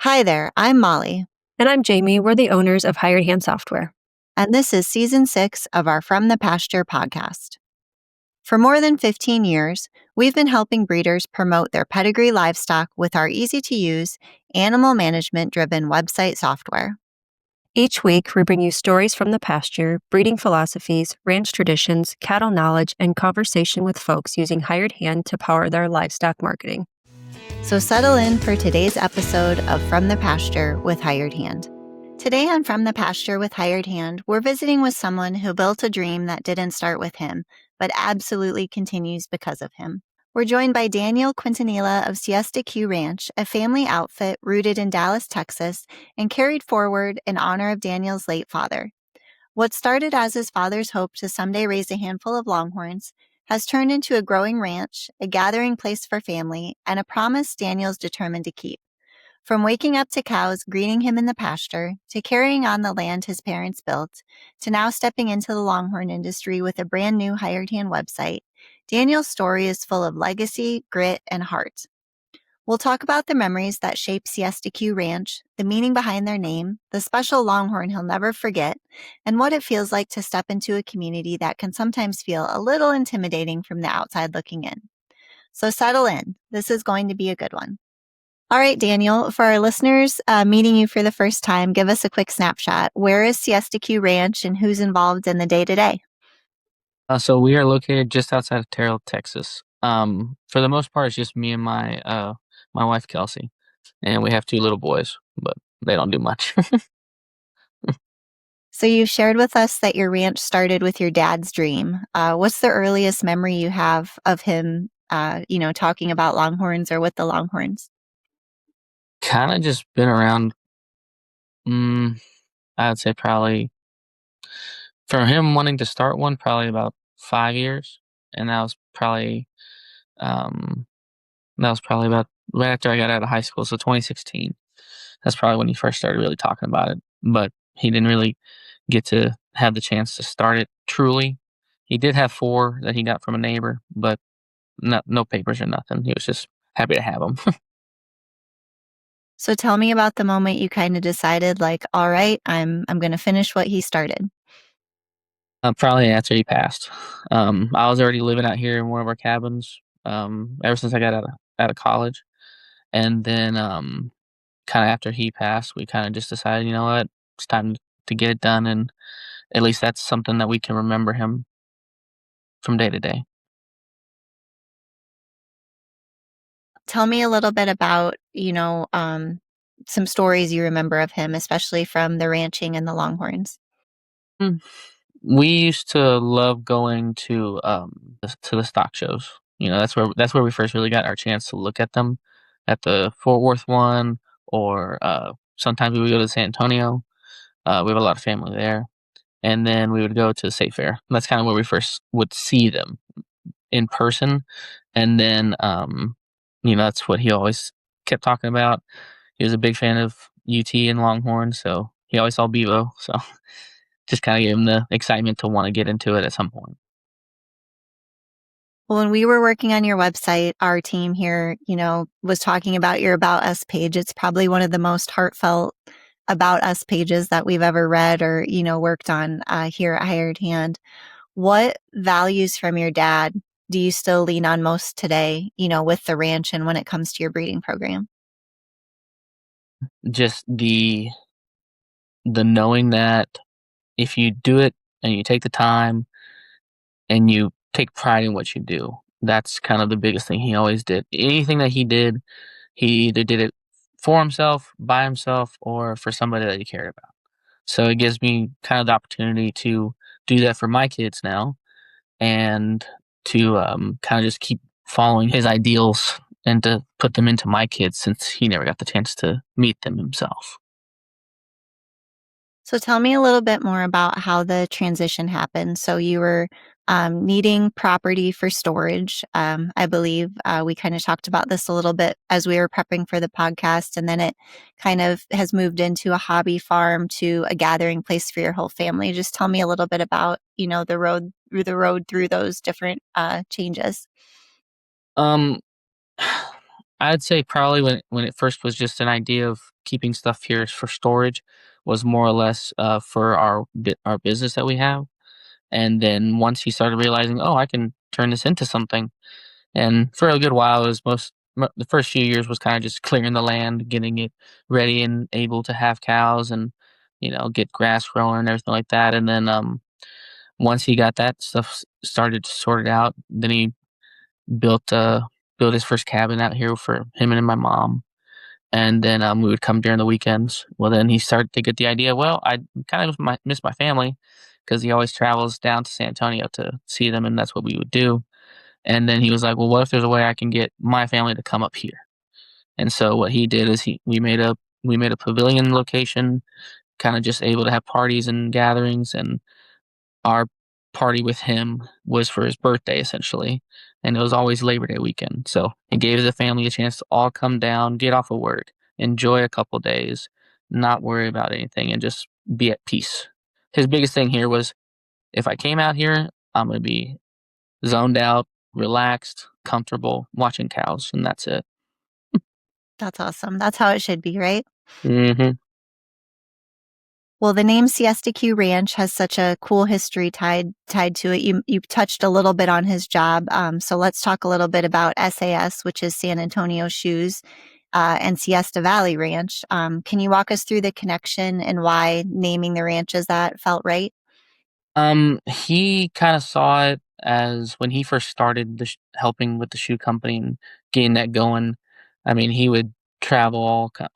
Hi there, I'm Molly, And I'm Jamie. We're the owners of Hired Hand Software. and this is season 6 of our From the Pasture podcast. For more than 15 years, we've been helping breeders promote their pedigree livestock with our easy to use, animal management driven website software. Each week, we bring you stories from the pasture, breeding philosophies, ranch traditions, cattle knowledge, and conversation with folks using Hired Hand to power their livestock marketing. So settle in for today's episode of From the Pasture with Hired Hand. Today on From the Pasture with Hired Hand, we're visiting with someone who built a dream that didn't start with him, but absolutely continues because of him. We're joined by Daniel Quintanilla of Siesta Ranch, a family outfit rooted in Dallas, Texas, and carried forward in honor of Daniel's late father. What started as his father's hope to someday raise a handful of Longhorns has turned into a growing ranch, a gathering place for family, and a promise Daniel's determined to keep. From waking up to cows greeting him in the pasture, to carrying on the land his parents built, to now stepping into the Longhorn industry with a brand new Hired Hand website, Daniel's story is full of legacy, grit, and heart. We'll talk about the memories that shape Siesta Ranch, the meaning behind their name, the special Longhorn he'll never forget, and what it feels like to step into a community that can sometimes feel a little intimidating from the outside looking in. So settle in. This is going to be a good one. All right, Daniel, for our listeners meeting you for the first time, give us a quick snapshot. Where is Siesta Ranch and who's involved in the day-to-day? So we are located just outside of Terrell, Texas. For the most part, it's just me and my wife Kelsey, and we have 2 little boys, but they don't do much. So you shared with us that your ranch started with your dad's dream. What's the earliest memory you have of him, talking about Longhorns or with the Longhorns? Kind of just been around. Mm, I would say probably for him wanting to start one, probably about 5 years, and um, that was probably about right after I got out of high school, so 2016. That's probably when he first started really talking about it, but he didn't really get to have the chance to start it truly. He did have 4 that he got from a neighbor, but no papers or nothing. He was just happy to have them. So tell me about the moment you kind of decided, like, all right, I'm going to finish what he started. Probably after he passed. I was already living out here in one of our cabins ever since I got out of college, and then kind of after he passed, we kind of just decided, you know what, it's time to get it done, and at least that's something that we can remember him from day to day. Tell me a little bit about, some stories you remember of him, especially from the ranching and the Longhorns. Mm. We used to love going to the stock shows. You know, that's where we first really got our chance to look at them, at the Fort Worth one, or sometimes we would go to San Antonio. We have a lot of family there, and then we would go to the State Fair. That's kind of where we first would see them in person, and then that's what he always kept talking about. He was a big fan of UT and Longhorn, so he always saw Bevo. So just kind of gave him the excitement to want to get into it at some point. Well, when we were working on your website, our team here, was talking about your About Us page. It's probably one of the most heartfelt About Us pages that we've ever read or, worked on here at Hired Hand. What values from your dad do you still lean on most today, with the ranch and when it comes to your breeding program? Just the knowing that if you do it and you take the time and you take pride in what you do, that's kind of the biggest thing he always did. Anything that he did, he either did it for himself, by himself, or for somebody that he cared about. So it gives me kind of the opportunity to do that for my kids now, and to kind of just keep following his ideals and to put them into my kids since he never got the chance to meet them himself. So tell me a little bit more about how the transition happened. So you were needing property for storage. I believe we kind of talked about this a little bit as we were prepping for the podcast, and then it kind of has moved into a hobby farm to a gathering place for your whole family. Just tell me a little bit about the road through those different changes. Um, I'd say probably when it first was just an idea of keeping stuff here for storage was more or less, for our business that we have, and then once he started realizing, "Oh, I can turn this into something," and for a good while, it was the first few years was kinda just clearing the land, getting it ready and able to have cows and, get grass growing and everything like that, and then, once he got that stuff started sorted out, then he built, uh built his first cabin out here for him and my mom, and then, we would come during the weekends. Well, then he started to get the idea, well, I kind of miss my family because he always travels down to San Antonio to see them, and that's what we would do, and then he was like, "Well, what if there's a way I can get my family to come up here?" And so what he did is he we made a pavilion location, kinda just able to have parties and gatherings, and our party with him was for his birthday, essentially, and it was always Labor Day weekend, so it gave the family a chance to all come down, get off of work, enjoy a couple days, not worry about anything, and just be at peace. His biggest thing here was, "If I came out here, I'm gonna be zoned out, relaxed, comfortable, watching cows, and that's it." That's awesome. That's how it should be, right? Mhm. Well, the name Siesta Q Ranch has such a cool history tied to it. You touched a little bit on his job, so let's talk a little bit about SAS, which is San Antonio Shoes, and Siesta Valley Ranch. Can you walk us through the connection and why naming the ranches that felt right? He kinda saw it as when he first started helping with the shoe company and getting that going. I mean, he would travel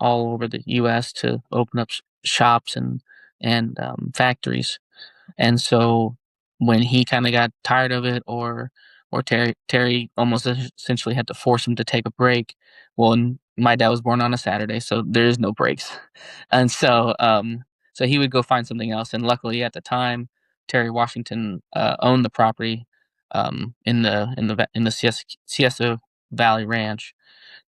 all over the US to open up shops and factories. And so when he kinda got tired of it or Terry almost essentially had to force him to take a break. Well, and my dad was born on a Saturday, so there is no breaks. And so he would go find something else, and luckily at the time, Terry Washington, owned the property, in the Siesta Valley Ranch,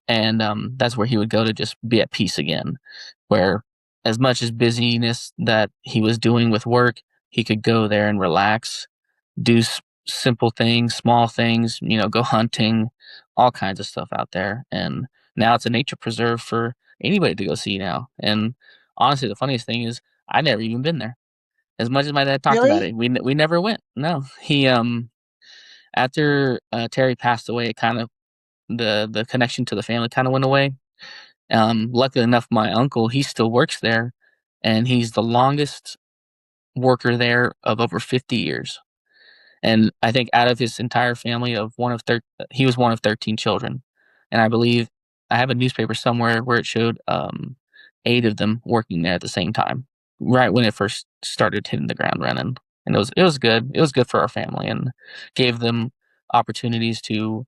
and, that's where he would go to just be at peace again, where as much as busyness that he was doing with work, he could go there and relax, do simple things, small things, go hunting, all kinds of stuff out there. And now it's a nature preserve for anybody to go see now. And honestly, the funniest thing is I never even been there. As much as my dad talked about Really? it, we never went. No, he after Terry passed away, it kind of the connection to the family kind of went away. Luckily enough, my uncle he still works there, and he's the longest worker there of over 50 years. And I think out of his entire family of he was one of 13 children, and I believe I have a newspaper somewhere where it showed, 8 of them working there at the same time, right when it first started hitting the ground running, and it was good. It was good for our family and gave them opportunities to,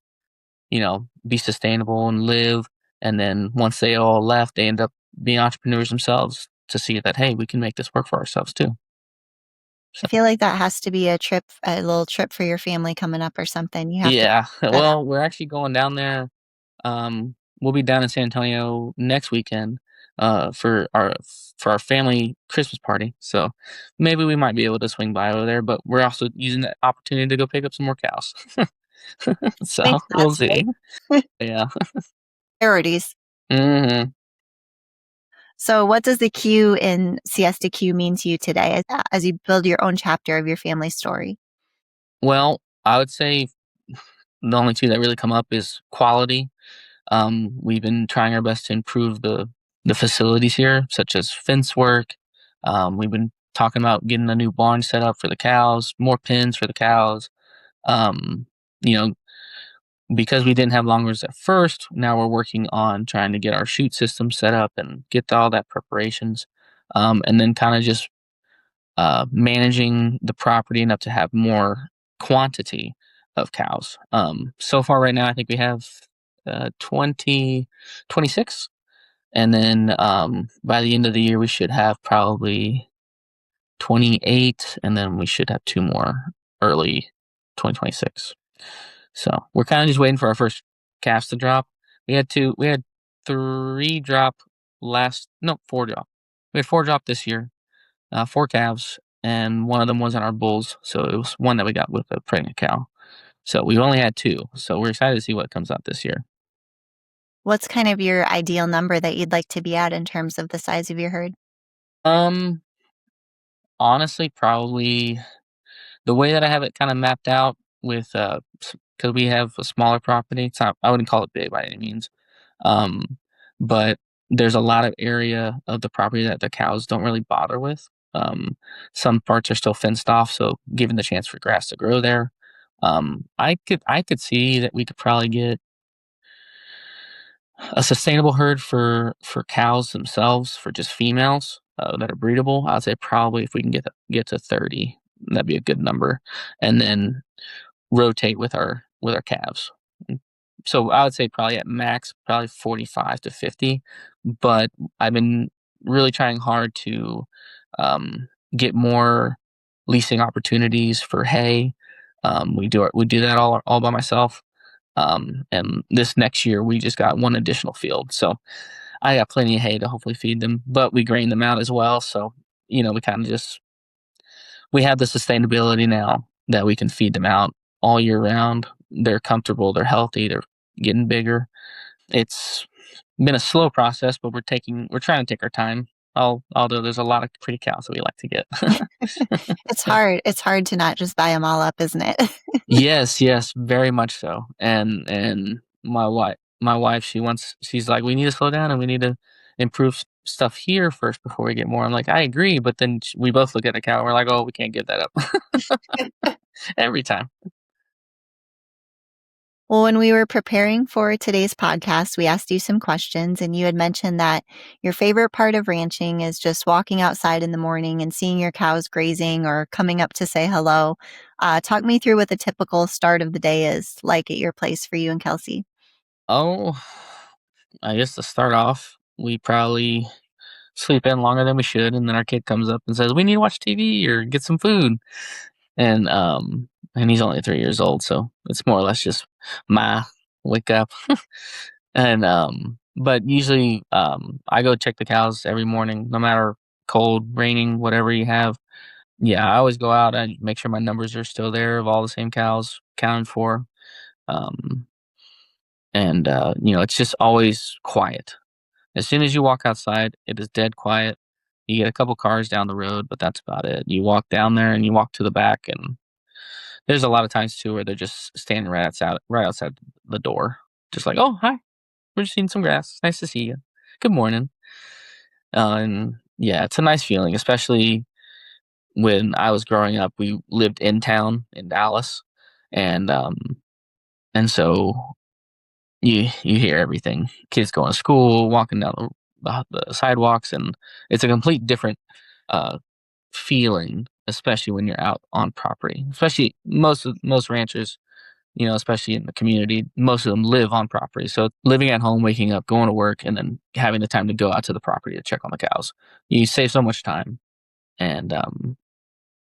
be sustainable and live, and then once they all left, they end up being entrepreneurs themselves to see that, "Hey, we can make this work for ourselves too." I So feel like that has to be a little trip for your family coming up or something. You have to yeah, that out. well, we're actually going down there. We'll be down in San Antonio next weekend, for our family Christmas party. So maybe we might be able to swing by over there, but we're also using that opportunity to go pick up some more cows. So Makes we'll sense, see. right? Yeah. Priorities. hmm So, what does the Q in Siesta Q mean to you today as you build your own chapter of your family story? Well, I would say the only two that really come up is quality. We've been trying our best to improve the facilities here, such as fence work. We've been talking about getting a new barn set up for the cows, more pens for the cows. Um, you know, because we didn't have Longhorns at first, now we're working on trying to get our chute system set up and get all that preparations, and then kind of just managing the property enough to have more quantity of cows. So far, right now, I think we have 20, 26. And then by the end of the year, we should have probably 28, and then we should have two more early 2026. So we're kind of just waiting for our first calves to drop. We had three drop no, four drop. We had four drop this year, four calves, and one of them was on our bulls. So it was one that we got with a pregnant cow. So we've only had two. So we're excited to see what comes out this year. What's kind of your ideal number that you'd like to be at in terms of the size of your herd? Um, Honestly, probably the way that I have it kinda mapped out with, because we have a smaller property, it's not I wouldn't call it big by any means, um, but there's a lot of area of the property that the cows don't really bother with. Some parts are still fenced off, so given the chance for grass to grow there, I could see that we could probably get a sustainable herd for cows themselves, for just females, that are breedable. I'd say probably if we can get to 30, that'd be a good number, and then rotate with our calves. So I would say probably at max, probably 45 to 50, but I've been really trying hard to, get more leasing opportunities for hay. We do that all by myself, and this next year, we just got one additional field, so I got plenty of hay to hopefully feed them, but we grain them out as well, so, we kinda just we have the sustainability now that we can feed them out all year round. They're comfortable, they're healthy, they're getting bigger. It's been a slow process, but we're trying to take our time, although there's a lot of pretty cows that we like to get. It's hard to not just buy them all up, isn't it? Yes, yes, very much so. And my wife, she's like, "We need to slow down and we need to improve stuff here first before we get more." I'm like, "I agree," but then we both look at a cow and we're like, "Oh, we can't give that up." Every time. Well, when we were preparing for today's podcast, we asked you some questions, and you had mentioned that your favorite part of ranching is just walking outside in the morning and seeing your cows grazing or coming up to say hello. Talk me through what the typical start of the day is like at your place for you and Kelsey. Oh, I guess to start off, we probably sleep in longer than we should, and then our kid comes up and says, "We need to watch TV or get some food." And he's only 3 years old, so it's more or less just, "Ma, wake up." But usually, I go check the cows every morning, no matter cold, raining, whatever you have. Yeah, I always go out and make sure my numbers are still there of all the same cows counted for. Um, it's just always quiet. As soon as you walk outside, it is dead quiet. You get a couple cars down the road, but that's about it. You walk down there and you walk to the back, and there's a lot of times too where they're just standing right outside the door, just like, "Oh, hi, we're just eating some grass. Nice to see you. Good morning." And yeah, it's a nice feeling, especially when I was growing up. We lived in town in Dallas, and so you hear everything. Kids going to school, walking down the sidewalks, and it's a complete different uh, feeling, especially when you're out on property. Especially most ranchers, especially in the community, most of them live on property. So living at home, waking up, going to work, and then having the time to go out to the property to check on the cows, you save so much time. And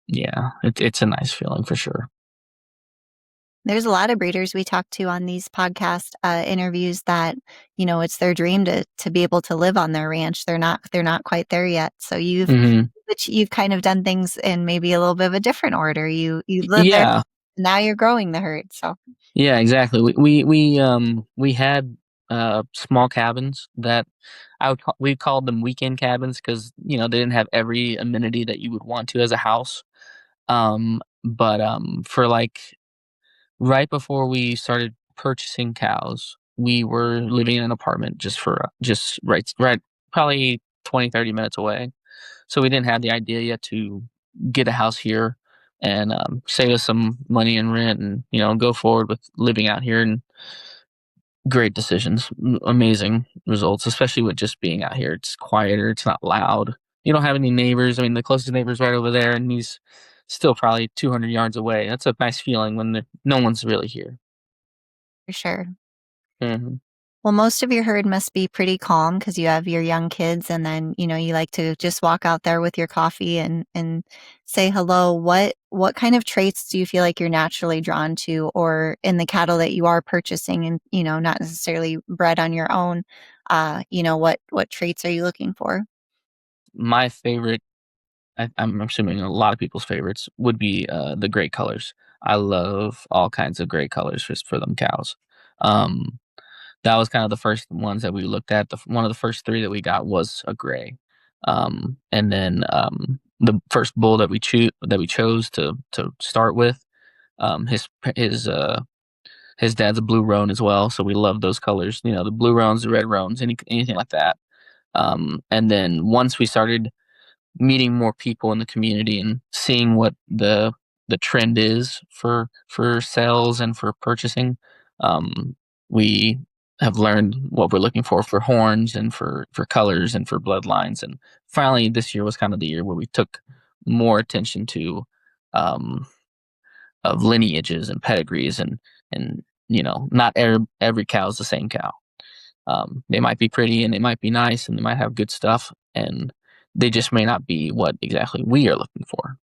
yeah, it's a nice feeling for sure. There's a lot of breeders we talk to on these podcast interviews that it's their dream to be able to live on their ranch. They're not quite there yet. So Hmm. you've kind of done things in maybe a little bit of a different order. You live there, Yeah, now you're growing the herd. So yeah, exactly. We had small cabins that we called them weekend cabins because they didn't have every amenity that you would want to as a house. But for like right before we started purchasing cows, we were living in an apartment just right probably 20-30 minutes away. So we didn't have the idea yet to get a house here and save us some money in rent and go forward with living out here. And great decisions, amazing results, especially with just being out here. It's quieter, it's not loud. You don't have any neighbors. I mean, the closest neighbor's right over there, and he's still probably 200 yards away. That's a nice feeling when no one's really here. for sure. Mhm. Well, most of your herd must be pretty calm because you have your young kids, and then you like to just walk out there with your coffee and say hello. What kind of traits do you feel like you're naturally drawn to, or in the cattle that you are purchasing, and not necessarily bred on your own? What traits are you looking for? My favorite, I'm assuming a lot of people's favorites, would be the gray colors. I love all kinds of gray colors just for them cows. Um, that was kind of the first ones that we looked at. One of the first 3 that we got was a gray. And then the first bull that we chose to start with, his dad's a blue roan as well, so we love those colors. The blue roans, the red roans, anything like that. And then once we started meeting more people in the community and seeing what the trend is for sales and for purchasing, we have learned what we're looking for horns and for colors and for bloodlines. And finally, this year was kind of the year where we took more attention to of lineages and pedigrees and not every cow is the same cow. They might be pretty and they might be nice and they might have good stuff, and they just may not be what exactly we are looking for.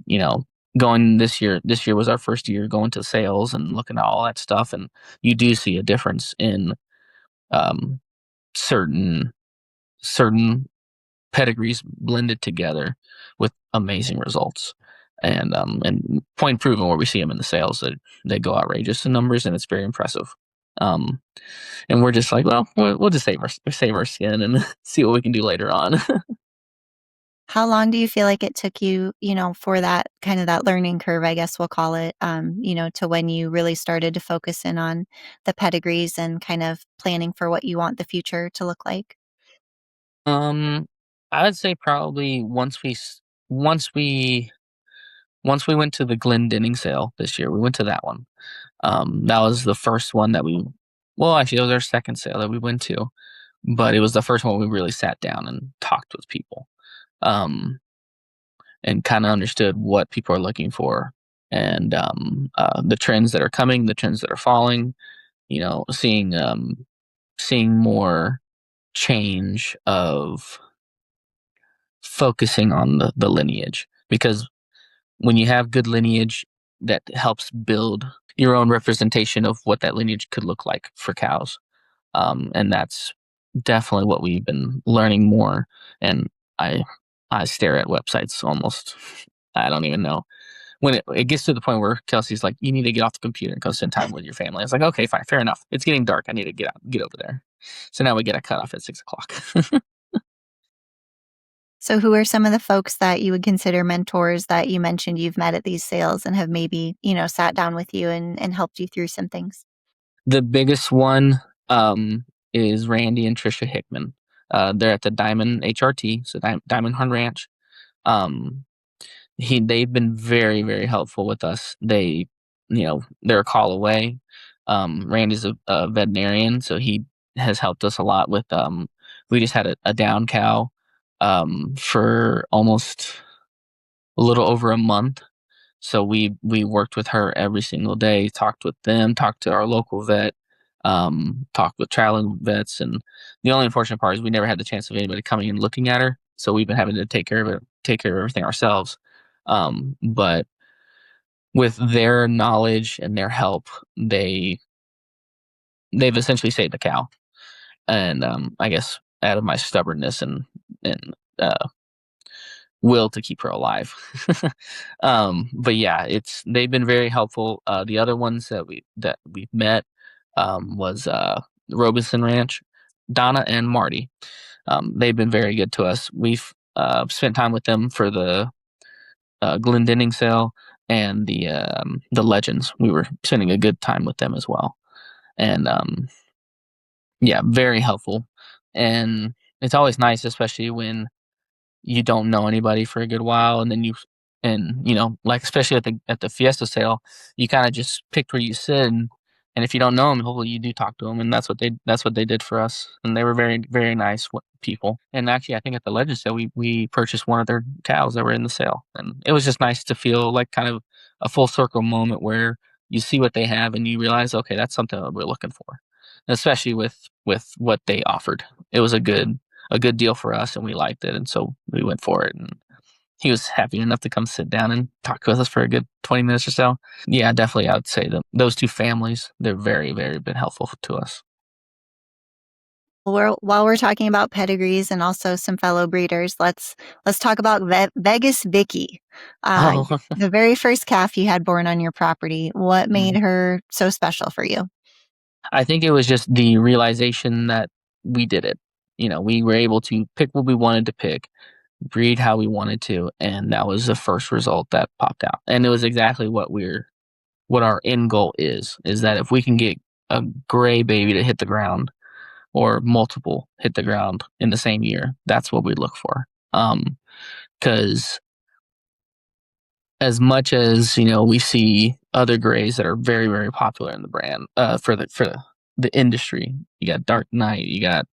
You know, going this year was our first year going to sales and looking at all that stuff, and you do see a difference in certain pedigrees blended together with amazing results. And point proven where we see them in the sales, that they go outrageous in numbers, and it's very impressive. And we're just like, well, we'll just save our skin and see what we can do later on. How long do you feel like it took you, for that kind of that learning curve, I guess we'll call it, to when you really started to focus in on the pedigrees and kind of planning for what you want the future to look like? I would say probably once we went to the Glendenning sale this year, we went to that one. That was the first one that actually, it was our second sale that we went to, but it was the first one we really sat down and talked with people, and kind of understood what people are looking for, and the trends that are coming, the trends that are falling. Seeing more change of focusing on the lineage, because when you have good lineage, that helps build your own representation of what that lineage could look like for cows. And that's definitely what we've been learning more. And I stare at websites almost. I don't even know. When it gets to the point where Kelsey's like, you need to get off the computer and go spend time with your family. I was like, okay, fine, fair enough. It's getting dark. I need to get over there. So now we get a cutoff at 6:00. So who are some of the folks that you would consider mentors that you mentioned you've met at these sales and have maybe, sat down with you and helped you through some things? The biggest one is Randy and Trisha Hickman. They're at the Diamond HRT, so Diamond Horn Ranch. They've been very, very helpful with us. They're a call away. Randy's a veterinarian, so he has helped us a lot with. We just had a down cow for almost a little over a month. So we worked with her every single day, talked with them, talked to our local vet, talked with traveling vets. And the only unfortunate part is we never had the chance of anybody coming and looking at her. So we've been having to take care of everything ourselves. But with their knowledge and their help, they've essentially saved the cow. And I guess out of my stubbornness and will to keep her alive. But yeah, they've been very helpful. The other ones that we've met was Robinson Ranch, Donna and Marty. They've been very good to us. We've spent time with them for the Glendenning sale and the Legends. We were spending a good time with them as well, and yeah, very helpful. And it's always nice, especially when you don't know anybody for a good while, and then like especially at the Fiesta sale, you kind of just picked where you sit, and if you don't know them, hopefully you do talk to them, and that's what they did for us, and they were very, very nice people. And actually, I think at the Legend sale, we purchased one of their cows that were in the sale, and it was just nice to feel like kind of a full circle moment where you see what they have and you realize, okay, that's something that we're looking for, especially with what they offered. It was a good deal for us, and we liked it, and so we went for it. And he was happy enough to come sit down and talk with us for a good 20 minutes or so. Yeah, definitely, I would say that those two families, they're very, very been helpful to us. While we're talking about pedigrees and also some fellow breeders, let's talk about Vegas Vicky, Oh, the very first calf you had born on your property. What made mhm. her so special for you? I think it was just the realization that we did it. We were able to pick what we wanted to pick, breed how we wanted to, and that was the first result that popped out. And it was exactly what our end goal is that if we can get a gray baby to hit the ground or multiple hit the ground in the same year, that's what we look for. Because as much as we see other grays that are very very popular in the brand for the industry. You got Dark Knight, you got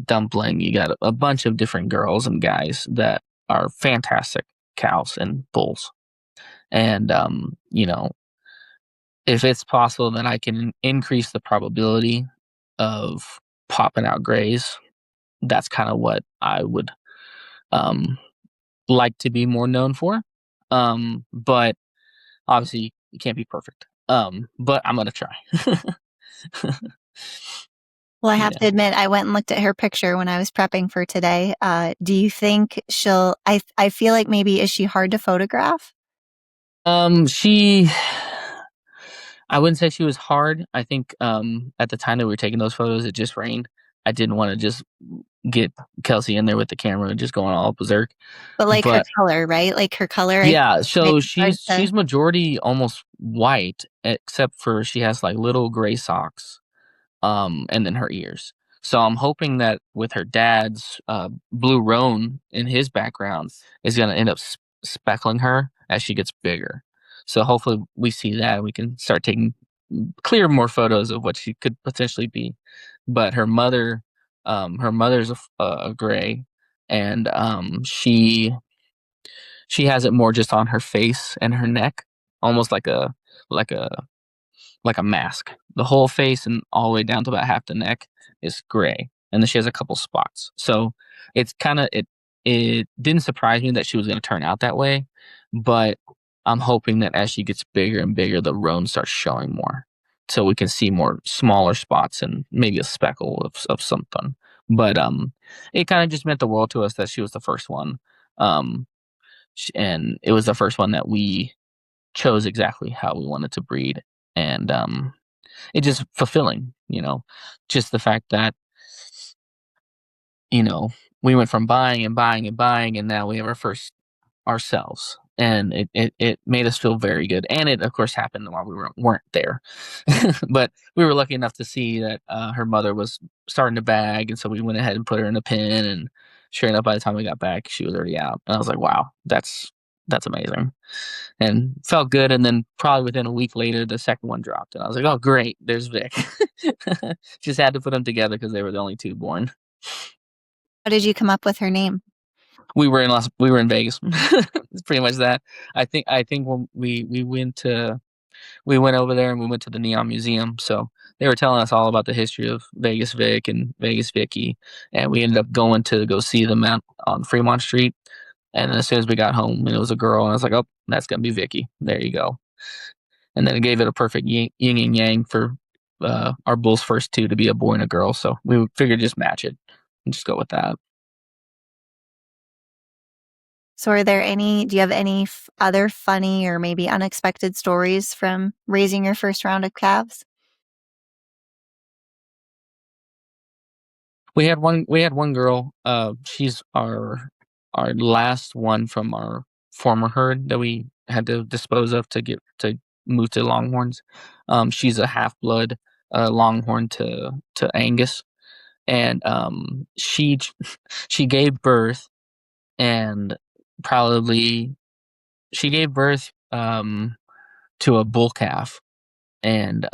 Dumpling, you got a bunch of different girls and guys that are fantastic cows and bulls. And if it's possible that I can increase the probability of popping out grays, that's kind of what I would um, like to be more known for. But obviously, you can't be perfect. But I'm gonna try. Well, I have Yeah. to admit, I went and looked at her picture when I was prepping for today. Do you think I feel like maybe, is she hard to photograph? She. I wouldn't say she was hard. I think at the time that we were taking those photos, it just rained. I didn't want to just get Kelsey in there with the camera and just going all berserk. But like her But color, right? Like her color, I think yeah, so maybe hard she's to. majority almost white, except for she has like little gray socks, and then her ears. So I'm hoping that with her dad's blue roan in his background is going to end up speckling her as she gets bigger. So hopefully we see that and we can start taking clear more photos of what she could potentially be. But her mother's a gray, and she has it more just on her face and her neck, almost like a like a mask. The whole face and all the way down to about half the neck is gray, and then she has a couple spots. So it's kind of it. It didn't surprise me that she was going to turn out that way, but I'm hoping that as she gets bigger and bigger, the roan starts showing more, so we can see more smaller spots and maybe a speckle of something. But it kind of just meant the world to us that she was the first one, um, and it was the first one that we chose exactly how we wanted to breed, and it's just fulfilling, just the fact that you know we went from buying and buying and buying, and now we have our first ourselves, and it made us feel very good. And it of course happened while we weren't there, but we were lucky enough to see that her mother was starting to bag, and so we went ahead and put her in a pen, and sure enough, by the time we got back, she was already out, and I was like, wow, that's amazing, and felt good. And then probably within a week later, the second one dropped, and I was like, oh great, there's Vic. Just had to put them together because they were the only two born. How did you come up with her name? We were in Vegas. It's pretty much that. I think when we went over there and we went to the Neon Museum. So they were telling us all about the history of Vegas Vic and Vegas Vicky, and we ended up going to go see them out on Fremont Street. And then as soon as we got home, and it was a girl, and I was like, "Oh, that's gonna be Vicky." There you go. And then it gave it a perfect yin and yang for our Bulls' first two to be a boy and a girl. So we figured just match it and just go with that. So do you have any other funny or maybe unexpected stories from raising your first round of calves? We had one girl. She's our last one from our former herd that we had to dispose of to move to Longhorns. She's a half blood Longhorn to Angus, and she gave birth, and probably she gave birth to a bull calf, and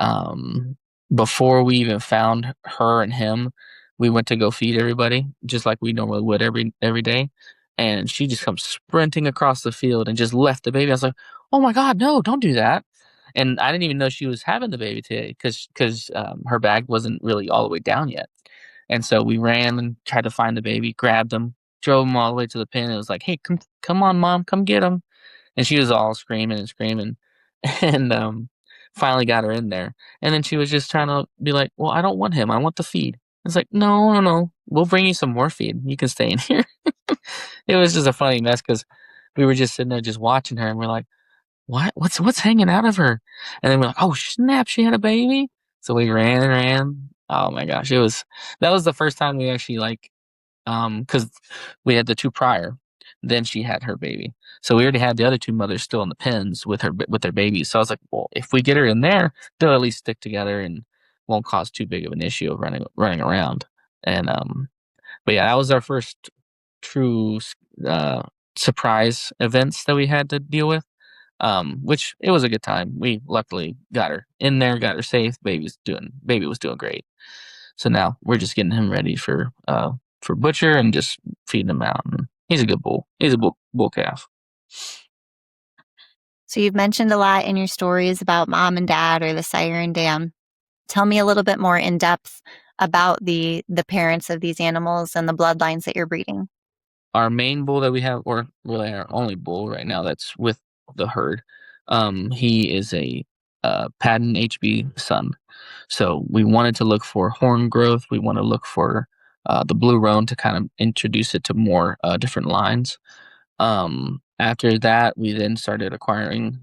before we even found her and him, we went to go feed everybody just like we normally would every day, and she just comes sprinting across the field and just left the baby. I was like, oh my god, no, don't do that. And I didn't even know she was having the baby today because her bag wasn't really all the way down yet. And so we ran and tried to find the baby, grabbed him, drove him all the way to the pen. It was like, hey, come on, mom, come get him. And she was all screaming and screaming, and finally got her in there. And then she was just trying to be like, well, I don't want him. I want the feed. It's like, no, no, no. We'll bring you some more feed. You can stay in here. It was just a funny mess because we were just sitting there just watching her, and we're like, what? What's hanging out of her? And then we're like, oh snap, she had a baby. So we ran and ran. Oh my gosh, that was the first time we actually like, because we had the two prior, then she had her baby, so we already had the other two mothers still in the pens with their babies. So I was like, well, if we get her in there, they'll at least stick together and won't cause too big of an issue of running around. And but yeah, that was our first true uh surprise events that we had to deal with. Which it was a good time. We luckily got her in there, got her safe. Baby was doing great. So now we're just getting him ready for butcher and just feeding him out. And he's a good bull. He's a bull calf. So you've mentioned a lot in your stories about mom and dad or the sire and dam. Tell me a little bit more in depth about the parents of these animals and the bloodlines that you're breeding. Our main bull that we have, or really our only bull right now that's with the herd, he is a patent HB son. So we wanted to look for horn growth. We want to look for the blue roan to kind of introduce it to more different lines. After that, we then started acquiring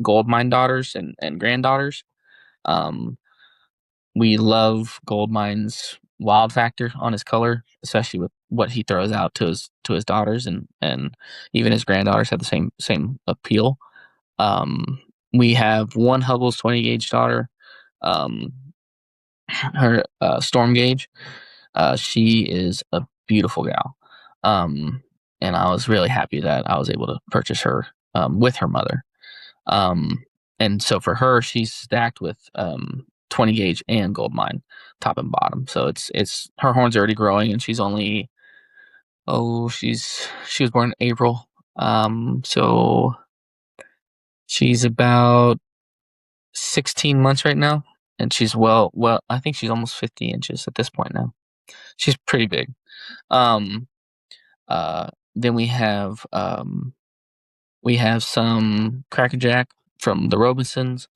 gold mine daughters and granddaughters. Um, we love gold mine's wild factor on his color, especially with what he throws out to his daughters, and even his granddaughters have the same appeal. We have one Hubble's 20 gauge daughter, um, her Storm gauge. She is a beautiful gal. And I was really happy that I was able to purchase her with her mother. Um, and so for her, she's stacked with 20 gauge and gold mine, top and bottom. So it's her horns are already growing, and she's only she was born in April. So she's about 16 months right now, and she's well. I think she's almost 50 inches at this point now. She's pretty big. Um, then we have some crackerjack from the Robinsons.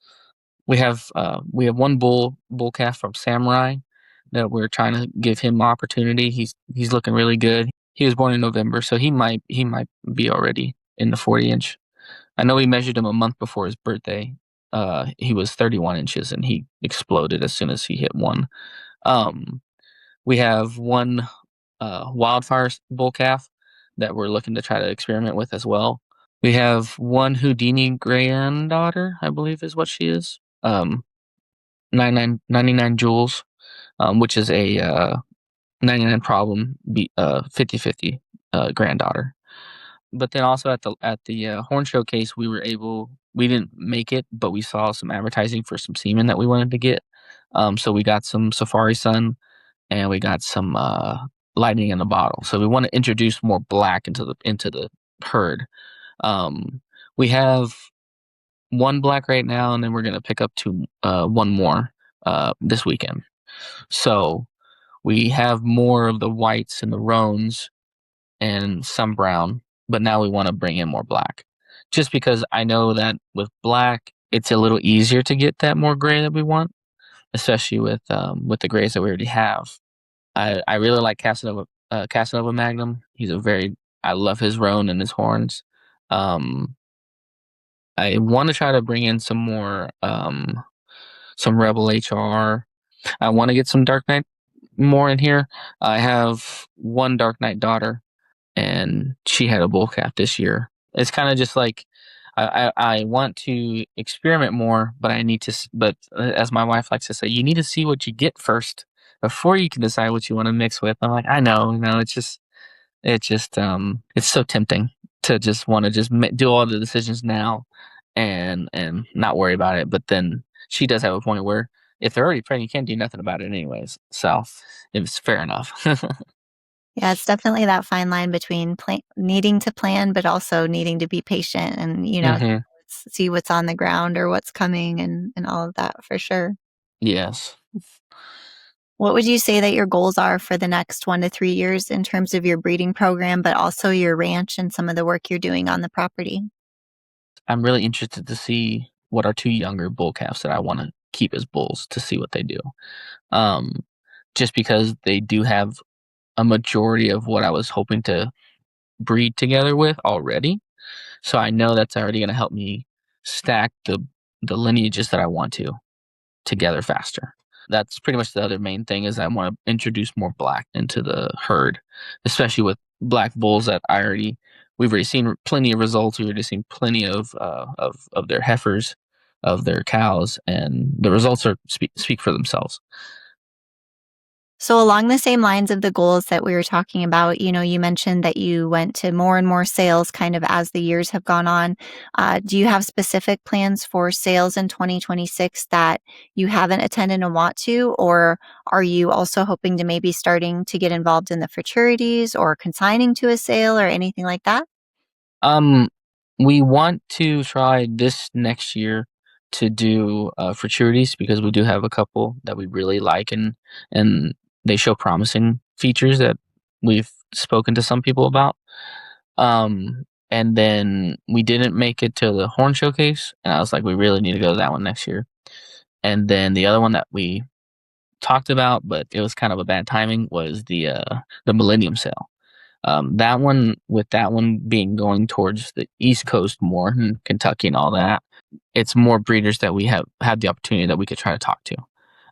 We have one bull calf from Samurai that we're trying to give him opportunity. He's looking really good. He was born in November, so he might be already in the 40 inch. I know we measured him a month before his birthday. He was 31 inches, and he exploded as soon as he hit one. Um, we have one wildfire bull calf that we're looking to try to experiment with as well. We have one Houdini granddaughter, I believe is what she is. 99 joules, which is a 99 problem 50/50 granddaughter. But then also at the horn showcase, we didn't make it, but we saw some advertising for some semen that we wanted to get. So we got some Safari Sun, and we got some lightning in the bottle. So we want to introduce more black into the herd. We have one black right now, and then we're gonna pick up one more this weekend. So we have more of the whites and the roans and some brown, but now we want to bring in more black, just because I know that with black it's a little easier to get that more gray that we want, especially with the grays that we already have. I really like Casanova Magnum. I love his roan and his horns. Um, I want to try to bring in some Rebel HR. I want to get some Dark Knight more in here. I have one Dark Knight daughter, and she had a bull calf this year. It's kind of just like I want to experiment more, but But as my wife likes to say, you need to see what you get first before you can decide what you want to mix with. I'm like, I know, it's so tempting to just want to just do all the decisions now and not worry about it. But then she does have a point where if they're already pregnant, you can't do nothing about it anyways. So it's fair enough. Yeah, it's definitely that fine line between needing to plan, but also needing to be patient and, Hmm. see what's on the ground or what's coming and all of that for sure. Yes. What would you say that your goals are for the next 1 to 3 years in terms of your breeding program, but also your ranch and some of the work you're doing on the property? I'm really interested to see what our two younger bull calves that I want to keep as bulls to see what they do. Um, just because they do have a majority of what I was hoping to breed together with already. So I know that's already going to help me stack the lineages that I want to. together faster. That's pretty much the other main thing is I want to introduce more black into the herd, especially with black bulls that we've already seen plenty of results. We've already seen plenty of their heifers, of their cows, and the results speak for themselves. So along the same lines of the goals that we were talking about, you mentioned that you went to more and more sales kind of as the years have gone on. Do you have specific plans for sales in 2026 that you haven't attended and want to? Or are you also hoping to maybe starting to get involved in the fraternities or consigning to a sale or anything like that? We want to try this next year to do fraternities because we do have a couple that we really like and they show promising features that we've spoken to some people about. And then we didn't make it to the horn showcase, and I was like, we really need to go to that one next year. And then the other one that we talked about, but it was kind of a bad timing, was the Millennium Sale. That one being going towards the East Coast more, in Kentucky and all that, it's more breeders that we have had the opportunity that we could try to talk to,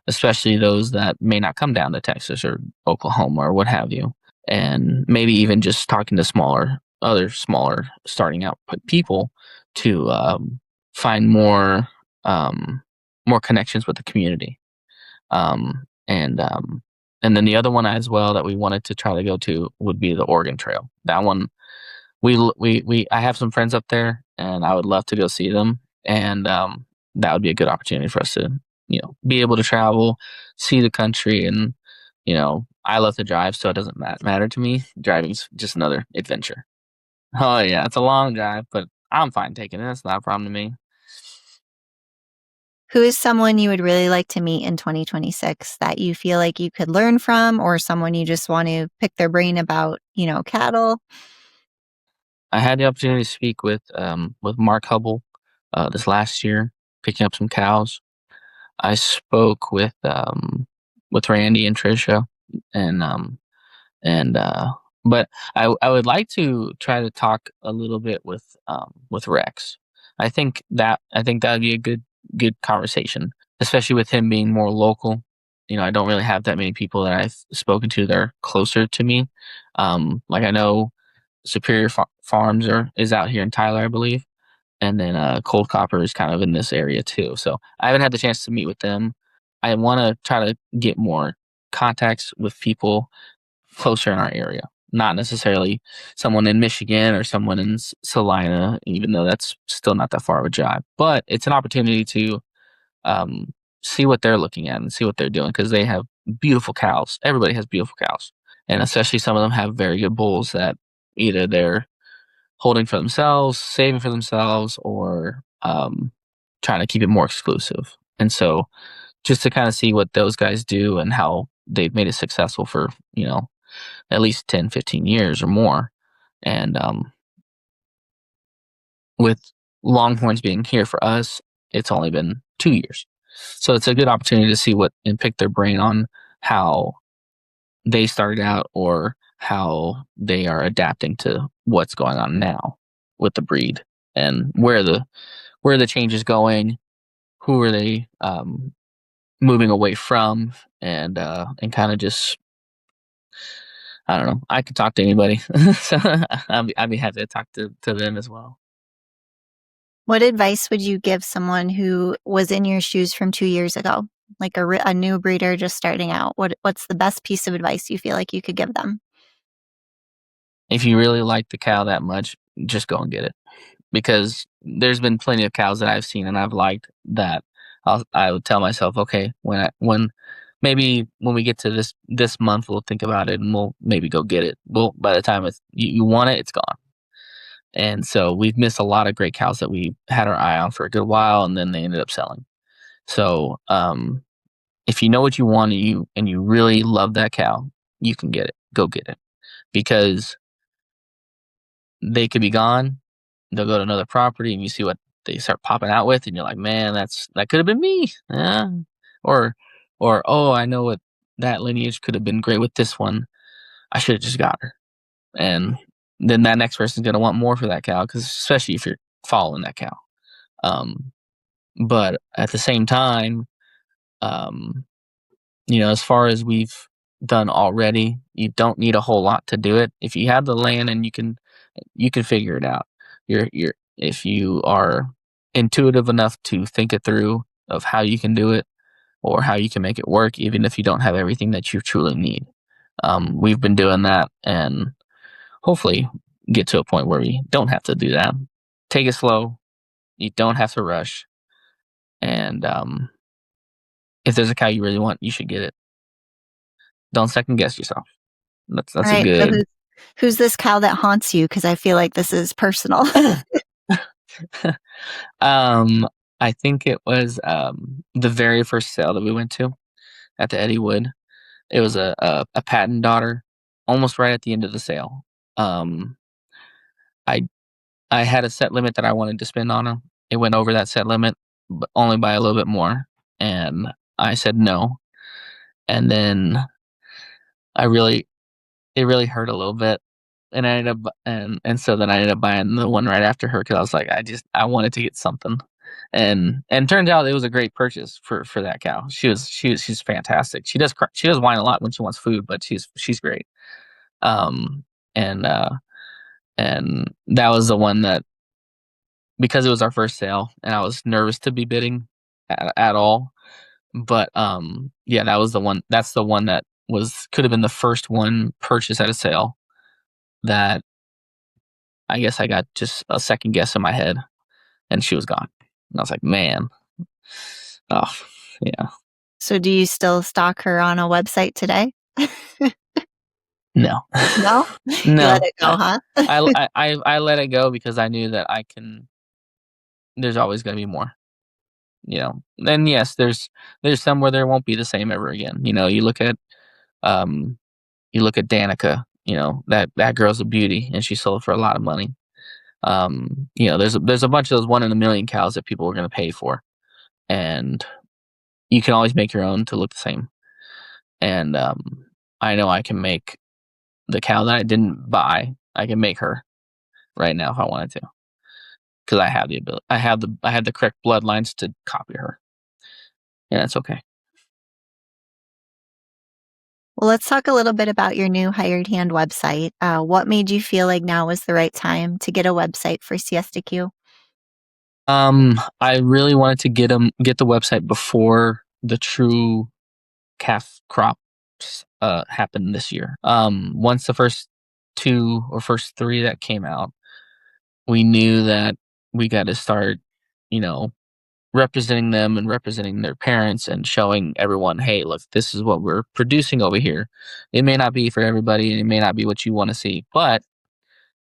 especially those that may not come down to Texas or Oklahoma or what have you. And maybe even just talking to other smaller starting out people to find more connections with the community. And then the other one as well that we wanted to try to go to would be the Oregon Trail. That one, I have some friends up there, and I would love to go see them. And that would be a good opportunity for us to, be able to travel, see the country, and I love to drive, so it doesn't matter to me. Driving's just another adventure. Oh yeah, it's a long drive, but I'm fine taking it. It's not a problem to me. Who is someone you would really like to meet in 2026 that you feel like you could learn from, or someone you just want to pick their brain about, cattle? I had the opportunity to speak with Mark Hubble this last year, picking up some cows. I spoke with Randy and Trisha, and but I would like to try to talk a little bit with Rex. I think that would be a good conversation, especially with him being more local. I don't really have that many people that I've spoken to that are closer to me. Like I know Superior Farms is out here in Tyler, I believe, and then Cold Copper is kind of in this area too. So I haven't had the chance to meet with them. I want to try to get more contacts with people closer in our area, not necessarily someone in Michigan or someone in Salina, even though that's still not that far of a drive. But it's an opportunity to see what they're looking at and see what they're doing because they have beautiful cows. Everybody has beautiful cows, and especially some of them have very good bulls that either they're holding for themselves, saving for themselves, or trying to keep it more exclusive. And so just to kind of see what those guys do and how they've made it successful for, at least 10, 15 years or more. And with Longhorns being here for us, it's only been 2 years. So it's a good opportunity to see and pick their brain on how they started out or how they are adapting to what's going on now with the breed and where the change is going, who are they moving away from, and kind of just, I don't know. I could talk to anybody, so I'd be happy to talk to them as well. What advice would you give someone who was in your shoes from 2 years ago, like a new breeder just starting out? What's the best piece of advice you feel like you could give them? If you really like the cow that much, just go and get it. Because there's been plenty of cows that I've seen and I've liked that I would tell myself, okay, when maybe when we get to this month, we'll think about it and we'll maybe go get it. Well, by the time you want it, it's gone. And so we've missed a lot of great cows that we had our eye on for a good while, and then they ended up selling. So if you know what you want and you really love that cow, you can get it. Go get it, because they could be gone. They'll go to another property, and you see what they start popping out with, and you're like, man, that could have been me. Yeah. Or oh, I know what that lineage could have been great with this one. I should have just got her. And then that next person's going to want more for that cow, because especially if you're following that cow. But at the same time, As far as we've done already, you don't need a whole lot to do it. If you have the land and you can figure it out. If you are intuitive enough to think it through of how you can do it or how you can make it work, even if you don't have everything that you truly need. We've been doing that and hopefully get to a point where we don't have to do that. Take it slow. You don't have to rush. And if there's a cow you really want, you should get it. Don't second guess yourself. That's All a right. So good. who's this cow that haunts you? Because I feel like this is personal. I think it was the very first sale that we went to at the Eddie Wood. It was a patent daughter, almost right at the end of the sale. Um, I I had a set limit that I wanted to spend on her. It went over that set limit, but only by a little bit more, and I said no. And then I really it really hurt a little bit, and I ended up so then I ended up buying the one right after her because I was like, I wanted to get something, and turned out it was a great purchase for that cow. She's fantastic. She does whine a lot when she wants food, but she's great. Um, and and that was the one that, because it was our first sale and I was nervous to be bidding at all. But yeah, that was the one. That's the one that could have been the first one purchased at a sale that I guess I got just a second guess in my head, and she was gone. And I was like, man, oh yeah, So do you still stalk her on a website today? no, No? You let no. it go, huh? I let it go because I knew that I can. There's always going to be more. And yes, there's some where there won't be the same ever again. Um, you look at Danica. That girl's a beauty, and she sold for a lot of money. There's a bunch of those 1 in a million cows that people are going to pay for, and you can always make your own to look the same. And I know I can make the cow that I didn't buy. I can make her right now if I wanted to, because I have the ability. I have the correct bloodlines to copy her, and that's okay. Well, let's talk a little bit about your new hired hand website. What made you feel like now was the right time to get a website for Siesta Q? I really wanted to get the website before the true calf crops happened this year. Once the first two or first three that came out, we knew that we got to start, you know, representing them and representing their parents and showing everyone, hey, look, this is what we're producing over here. It may not be for everybody, and it may not be what you want to see, but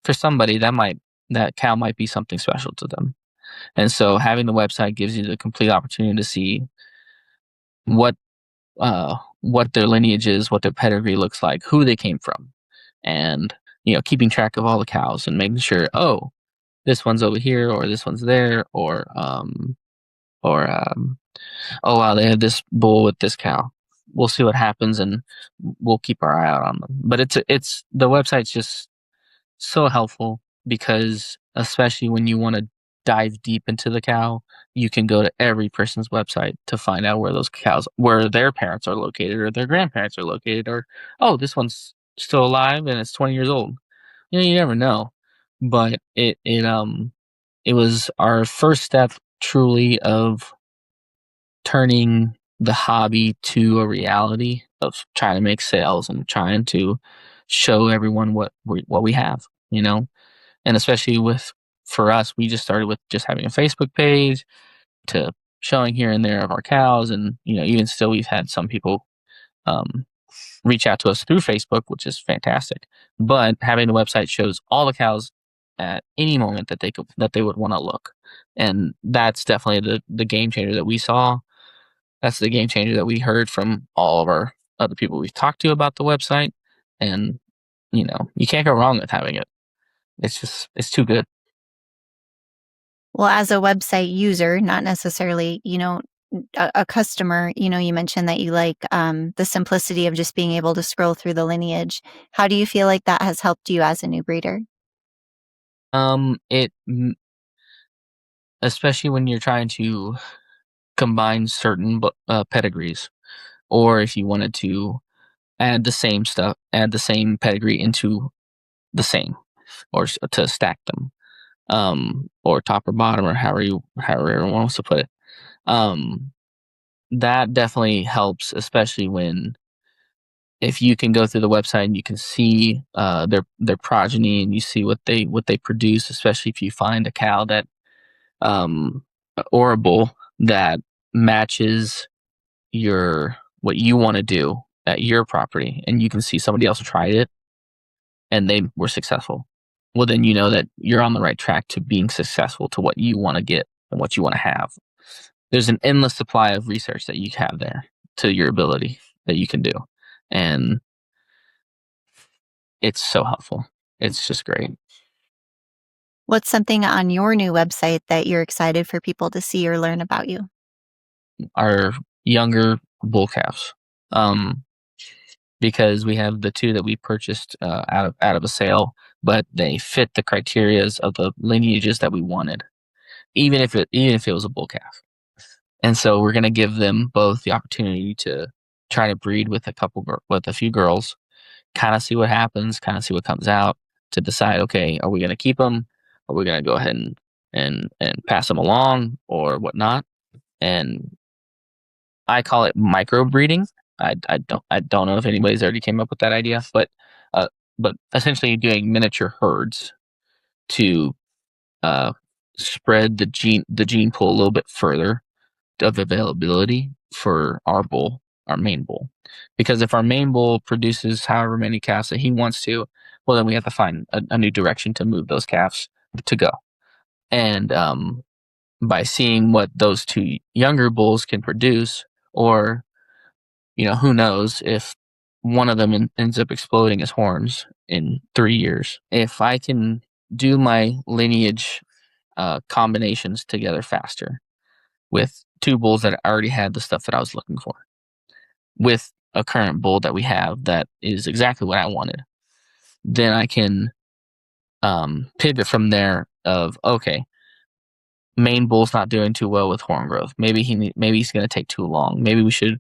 for somebody that cow might be something special to them. And so having the website gives you the complete opportunity to see what what their lineage is, what their pedigree looks like, who they came from, and keeping track of all the cows and making sure, oh, this one's over here or this one's there, or oh wow, they have this bull with this cow. We'll see what happens, and we'll keep our eye out on them. But it's the website's just so helpful because especially when you want to dive deep into the cow, you can go to every person's website to find out where their parents are located or their grandparents are located, or oh, this one's still alive and it's 20 years old. You never know. But it was our first step truly of turning the hobby to a reality of trying to make sales and trying to show everyone what we have, and especially for us, we just started with just having a Facebook page to showing here and there of our cows, and even still, we've had some people um, reach out to us through Facebook, which is fantastic. But having the website shows all the cows at any moment that they would want to look, and that's definitely the game changer that we saw. That's the game changer that we heard from all of our other people we've talked to about the website, and you can't go wrong with having it. It's too good. Well, as a website user, not necessarily, a customer, you mentioned that you like the simplicity of just being able to scroll through the lineage. How do you feel like that has helped you as a new breeder? It especially when you're trying to combine certain pedigrees, or if you wanted to add the same pedigree into the same, or to stack them, or top or bottom, or however everyone wants to put it. That definitely helps, especially if you can go through the website and you can see their progeny, and you see what they produce, especially if you find a cow that or a bull that matches what you want to do at your property, and you can see somebody else tried it and they were successful. Well, then you know that you're on the right track to being successful to what you want to get and what you want to have. There's an endless supply of research that you have there to your ability that you can do. And it's so helpful. It's just great. What's something on your new website that you're excited for people to see or learn about you? Our younger bull calves. Because we have the two that we purchased out of a sale, but they fit the criterias of the lineages that we wanted, even if it was a bull calf. And so we're going to give them both the opportunity to try to breed with a few girls, kind of see what happens, kind of see what comes out, to decide, okay, are we going to keep them? Are we going to go ahead and pass them along or whatnot? And I call it micro breeding. I don't know if anybody's already came up with that idea, but essentially doing miniature herds to spread the gene pool a little bit further of availability for our main bull. Because if our main bull produces however many calves that he wants to, well, then we have to find a new direction to move those calves to go. And by seeing what those two younger bulls can produce, or who knows if one of them ends up exploding his horns in 3 years. If I can do my lineage combinations together faster with two bulls that already had the stuff that I was looking for, with a current bull that we have that is exactly what I wanted, then I can pivot from there of, okay, main bull's not doing too well with horn growth. Maybe he's going to take too long. Maybe we should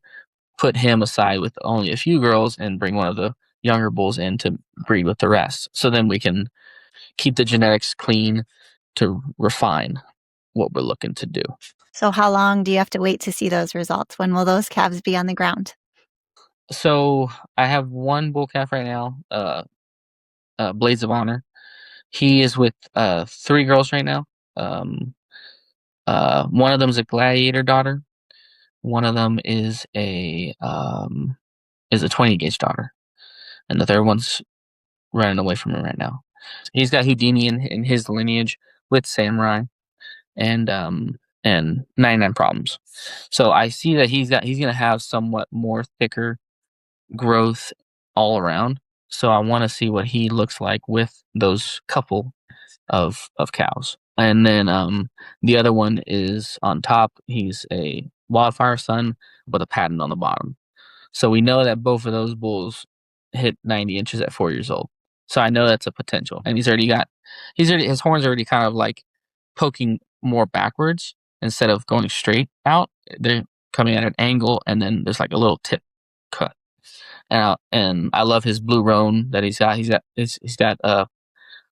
put him aside with only a few girls and bring one of the younger bulls in to breed with the rest. So then we can keep the genetics clean to refine what we're looking to do. So how long do you have to wait to see those results? When will those calves be on the ground? So I have one bull calf right now, Blades of Honor. He is with 3 girls right now. One of them is a gladiator daughter. One of them is a 20 gauge daughter, and the third one's running away from him right now. He's got Houdini in his lineage with Samurai and 99 Problems. So I see that he's gonna have somewhat more thicker growth all around. So I want to see what he looks like with those couple of cows. And then the other one is on top. He's a Wildfire Sun with a patent on the bottom. So we know that both of those bulls hit 90 inches at 4 years old. So I know that's a potential. And his horns already kind of like poking more backwards instead of going straight out. They're coming at an angle, and then there's like a little tip cut. And I love his blue roan that he's got. He's got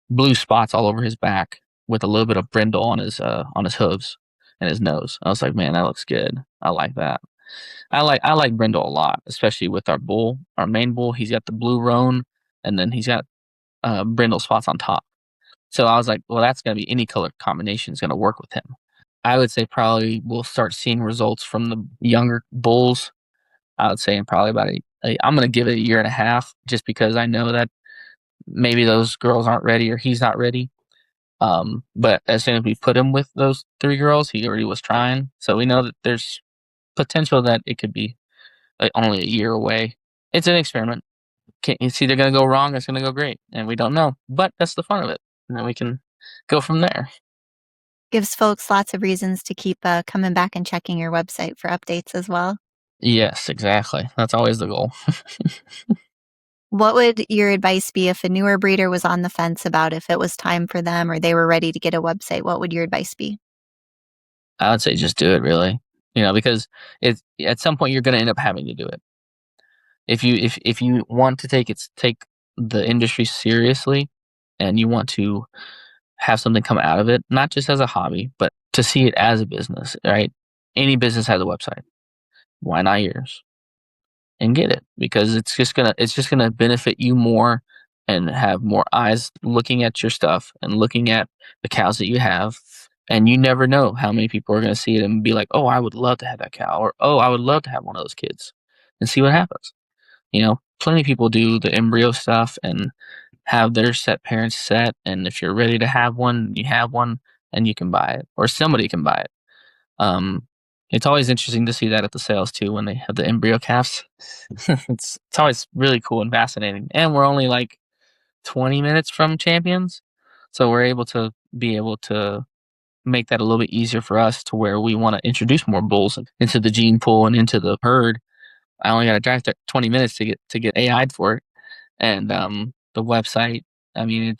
blue spots all over his back with a little bit of brindle on his hooves and his nose. I was like, man, that looks good. I like that. I like brindle a lot, especially with our main bull. He's got the blue roan, and then he's got brindle spots on top. So I was like, well, that's going to be any color combination is going to work with him. I would say probably we'll start seeing results from the younger bulls. I would say in probably about I'm going to give it 1.5 years, just because I know that maybe those girls aren't ready or he's not ready. But as soon as we put him with those 3 girls, he already was trying. So we know that there's potential that it could be only 1 year away. It's an experiment. It's either going to go wrong or it's going to go great, and we don't know. But that's the fun of it, and then we can go from there. Gives folks lots of reasons to keep coming back and checking your website for updates as well. Yes, exactly. That's always the goal. What would your advice be if a newer breeder was on the fence about if it was time for them or they were ready to get a website? What would your advice be? I would say just do it, really. because it's at some point you're going to end up having to do it. If you want to take the industry seriously, and you want to have something come out of it, not just as a hobby, but to see it as a business, right? Any business has a website. Why not yours? And get it, because it's just gonna benefit you more, and have more eyes looking at your stuff and looking at the cows that you have. And you never know how many people are gonna see it and be like, "Oh, I would love to have that cow," or "Oh, I would love to have one of those kids," and see what happens. Plenty of people do the embryo stuff and have their set parents set, and if you're ready to have one, you have one, and you can buy it, or somebody can buy it. Um, it's always interesting to see that at the sales too when they have the embryo calves. It's always really cool and fascinating, and we're only like 20 minutes from champions, so we're able to make that a little bit easier for us, to where we want to introduce more bulls into the gene pool and into the herd. I only got to drive 20 minutes to get AI'd for it, and the website. I mean,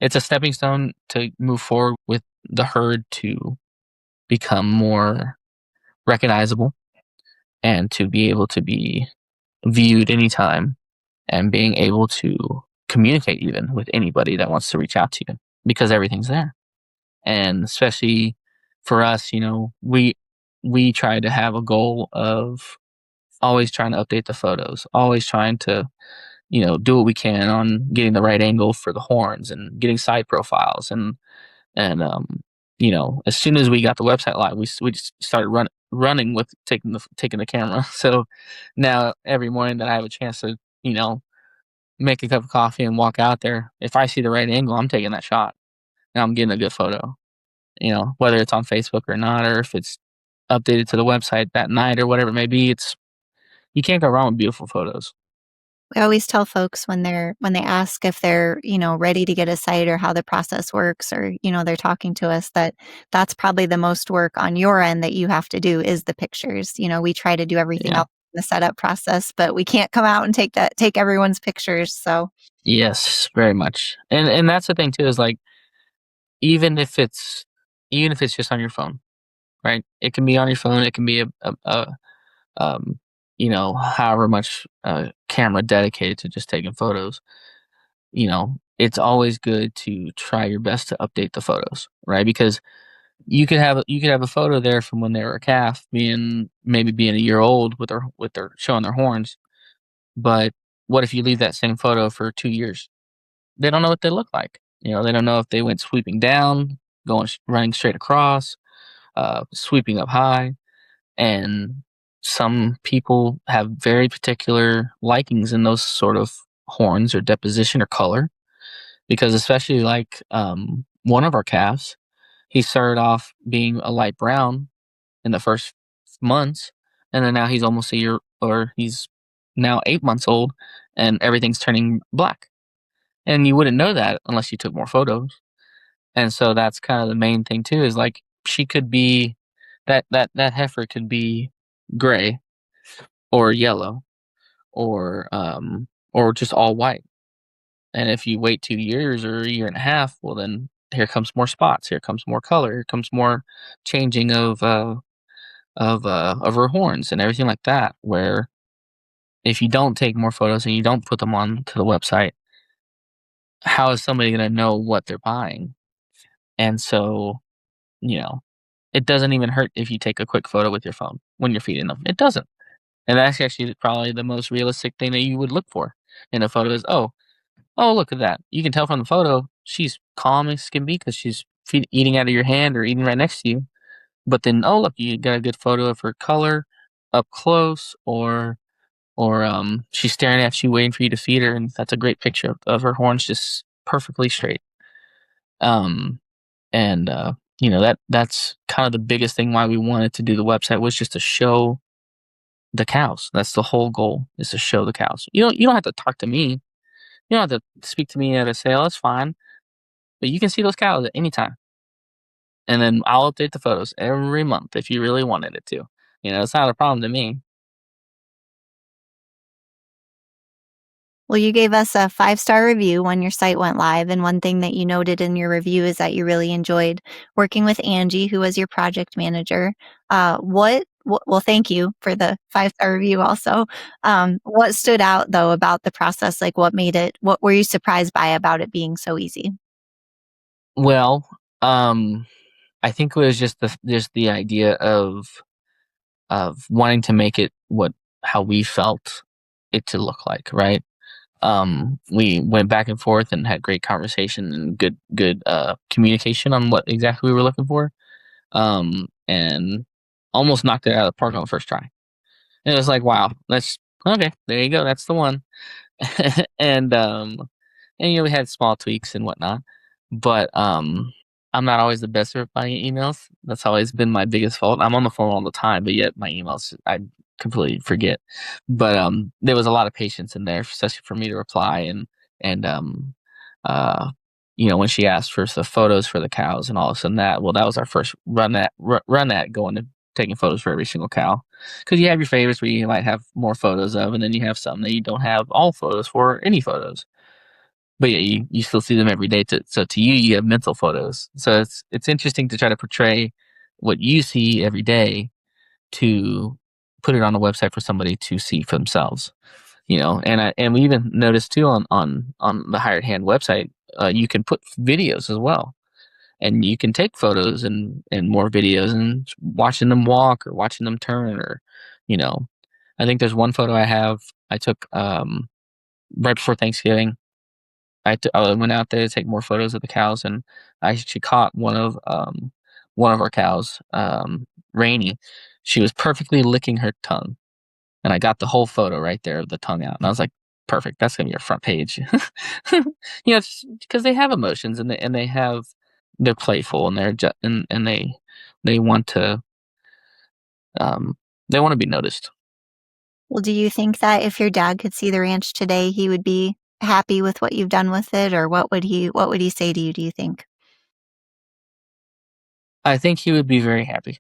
it's a stepping stone to move forward with the herd to become more recognizable, and to be able to be viewed anytime, and being able to communicate even with anybody that wants to reach out to you, because everything's there. And especially for us, we try to have a goal of always trying to update the photos, always trying to do what we can on getting the right angle for the horns and getting side profiles. And as soon as we got the website live, we just started running with taking the camera. So now every morning that I have a chance to make a cup of coffee and walk out there, if I see the right angle, I'm taking that shot and I'm getting a good photo. Whether it's on Facebook or not, or if it's updated to the website that night or whatever it may be, you can't go wrong with beautiful photos. We always tell folks when they ask if they're, ready to get a site or how the process works, or, they're talking to us, that that's probably the most work on your end that you have to do is the pictures. We try to do everything Yeah. else in the setup process, but we can't come out and take everyone's pictures. So Yes, very much. And that's the thing too, is like, even if it's just on your phone, right? It can be on your phone. It can be a however much camera dedicated to just taking photos. It's always good to try your best to update the photos, right? Because you could have a photo there from when they were a calf, being a year old with their showing their horns. But what if you leave that same photo for 2 years? They don't know what they look like. They don't know if they went sweeping down, running straight across, sweeping up high. And some people have very particular likings in those sort of horns or deposition or color, because especially like one of our calves, he started off being a light brown in the first months, and then now he's almost a year, or he's now 8 months old, and everything's turning black. And you wouldn't know that unless you took more photos. And so that's kind of the main thing too, is like, she could be that heifer could be gray or yellow, or just all white. And if you wait 2 years or a year and a half, well, then here comes more spots, here comes more color, here comes more changing of her horns and everything like that. Where if you don't take more photos and you don't put them on to the website, how is somebody going to know what they're buying? And so, you know, it doesn't even hurt if you take a quick photo with your phone when you're feeding them. It doesn't. And that's actually probably the most realistic thing that you would look for in a photo is, oh, look at that. You can tell from the photo she's calm as can be because she's eating out of your hand or eating right next to you. But then, oh, look, you got a good photo of her color up close, or she's staring at you, waiting for you to feed her, and that's a great picture of her horns just perfectly straight. Um, and that's kind of the biggest thing why we wanted to do the website, was just to show the cows. That's the whole goal, is to show the cows. You don't have to talk to me. You don't have to speak to me at a sale. It's fine, but you can see those cows at any time. And then I'll update the photos every month if you really wanted it to. It's not a problem to me. Well, you gave us a 5-star review when your site went live, and one thing that you noted in your review is that you really enjoyed working with Angie, who was your project manager. Well, thank you for the 5-star review also. What stood out, though, about the process? Like, what were you surprised by about it being so easy? Well, I think it was just the idea of wanting to make it how we felt it to look like, right? We went back and forth and had great conversation and good communication on what exactly we were looking for. And almost knocked it out of the park on the first try. And it was like, wow, that's okay. There you go. That's the one. and we had small tweaks and whatnot, but I'm not always the best at replying emails. That's always been my biggest fault. I'm on the phone all the time, but yet my emails I completely forget. But there was a lot of patience in there, especially for me to reply and uh when she asked for the photos for the cows and all of a sudden that was our first run at going and taking photos for every single cow, because you have your favorites where you might have more photos of, and then you have some that you don't have all photos for any photos. But yeah, you still see them every day. So to you have mental photos. So it's interesting to try to portray what you see every day to put it on a website for somebody to see for themselves. And we even noticed too on the Hired Hand website, you can put videos as well, and you can take photos and more videos and watching them walk or watching them turn or, I think there's one photo I took right before Thanksgiving. I went out there to take more photos of the cows, and I actually caught one of our cows, Rainy. She was perfectly licking her tongue, and I got the whole photo right there of the tongue out, and I was like, "Perfect, that's gonna be your front page." Because they have emotions and they're playful and and they want to they want to be noticed. Well, do you think that if your dad could see the ranch today, he would be happy with what you've done with it, or what would he say to you, do you think? I think he would be very happy.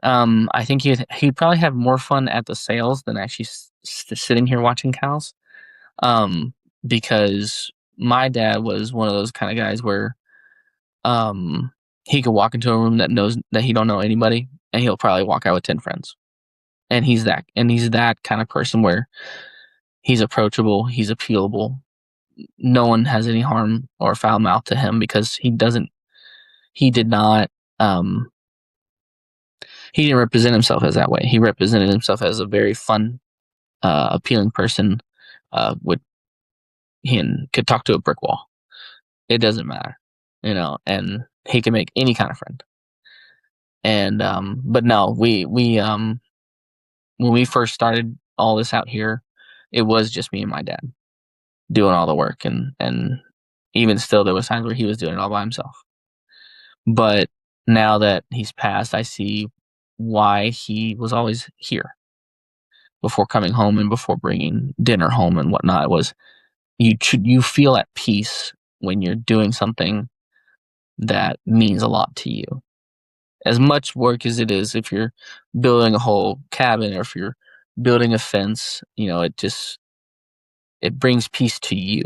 I think he'd probably have more fun at the sales than actually sitting here watching cows. Um, because my dad was one of those kind of guys where he could walk into a room that he don't know anybody, and he'll probably walk out with 10 friends. And he's that kind of person where he's approachable, he's appealable. No one has any harm or foul mouth to him because he did not um he didn't represent himself as that way. He represented himself as a very fun, appealing person. Would He could talk to a brick wall. It doesn't matter, and he can make any kind of friend. And but no, we when we first started all this out here, it was just me and my dad doing all the work, and even still, there was times where he was doing it all by himself. But now that he's passed, I see why he was always here before coming home and before bringing dinner home and whatnot. Was you feel at peace when you're doing something that means a lot to you. As much work as it is if you're building a whole cabin or if you're building a fence, it brings peace to you.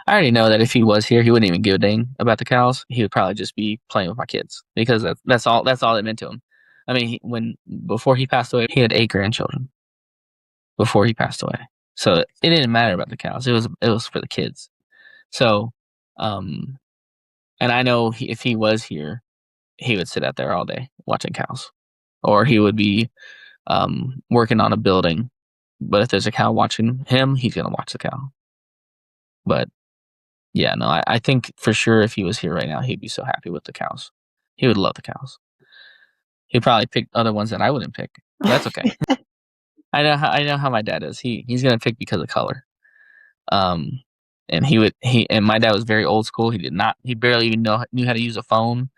I already know that if he was here, he wouldn't even give a dang about the cows. He would probably just be playing with my kids because that's all it meant to him. I mean, before he passed away, he had 8 grandchildren before he passed away. So it didn't matter about the cows. It was for the kids. So, and I know if he was here, he would sit out there all day watching cows, or he would be working on a building. But if there's a cow watching him, he's gonna watch the cow. But yeah, no, I think for sure if he was here right now, he'd be so happy with the cows. He would love the cows. He'd probably pick other ones that I wouldn't pick. But that's okay. I know how my dad is. He's gonna pick because of color. Um, and my dad was very old school. He barely even knew how to use a phone,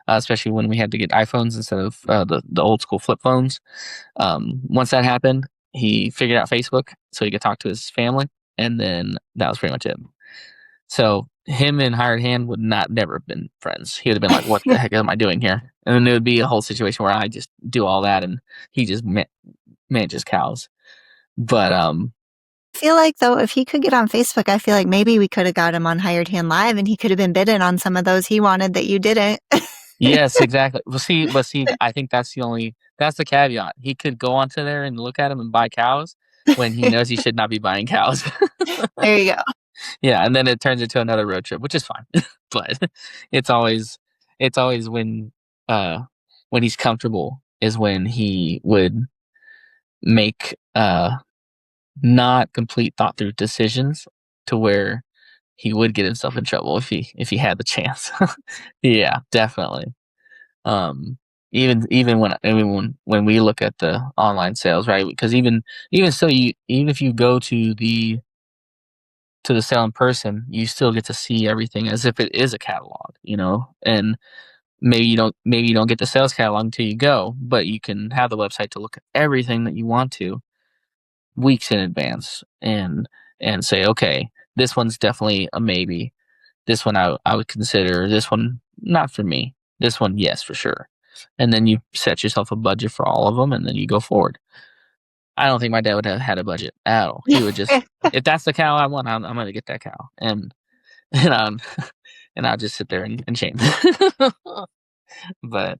especially when we had to get iPhones instead of the old school flip phones. Once that happened, he figured out Facebook so he could talk to his family, and then that was pretty much it. So him and Hired Hand would never have been friends. He would have been like, "What the heck am I doing here?" And then there would be a whole situation where I just do all that, and he just manages cows. But I feel like, though, if he could get on Facebook, I feel like maybe we could have got him on Hired Hand Live and he could have been bidding on some of those he wanted that you didn't. Yes, exactly. But see, I think that's the caveat. He could go onto there and look at them and buy cows when he knows he should not be buying cows. There you go. Yeah, and then it turns into another road trip, which is fine. But it's always uh when he's comfortable is when he would make not complete thought through decisions to where he would get himself in trouble if he had the chance. Yeah, definitely. Um, even when we look at the online sales, right? Because even so, even if you go to the sale in person, you still get to see everything as if it is a catalog, and maybe you don't get the sales catalog until you go, but you can have the website to look at everything that you want to weeks in advance and say, okay, this one's definitely a maybe. This one I would consider. This one not for me. This one, yes, for sure. And then you set yourself a budget for all of them, and then you go forward. I don't think my dad would have had a budget at all. He would just, if that's the cow I want, I'm going to get that cow, and and I'll just sit there and shame. But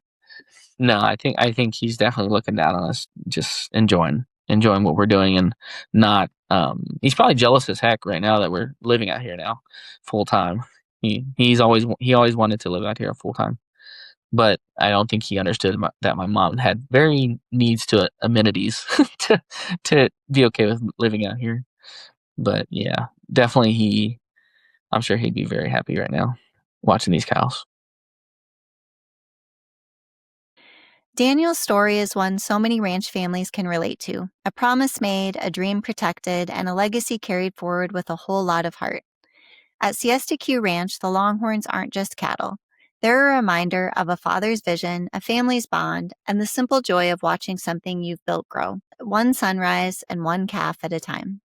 no, I think he's definitely looking down on us, just enjoying what we're doing, and not. He's probably jealous as heck right now that we're living out here now, full time. He always wanted to live out here full time, but I don't think he understood that my mom had very needs to amenities to be okay with living out here. But yeah, definitely I'm sure he'd be very happy right now watching these cows. Daniel's story is one so many ranch families can relate to. A promise made, a dream protected, and a legacy carried forward with a whole lot of heart. At Siesta Q Ranch, the Longhorns aren't just cattle. They're a reminder of a father's vision, a family's bond, and the simple joy of watching something you've built grow, one sunrise and one calf at a time.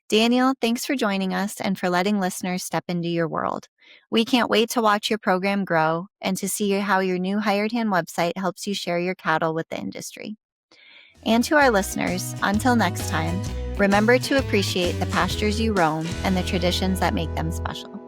Daniel, thanks for joining us and for letting listeners step into your world. We can't wait to watch your program grow and to see how your new Hired Hand website helps you share your cattle with the industry. And to our listeners, until next time, remember to appreciate the pastures you roam and the traditions that make them special.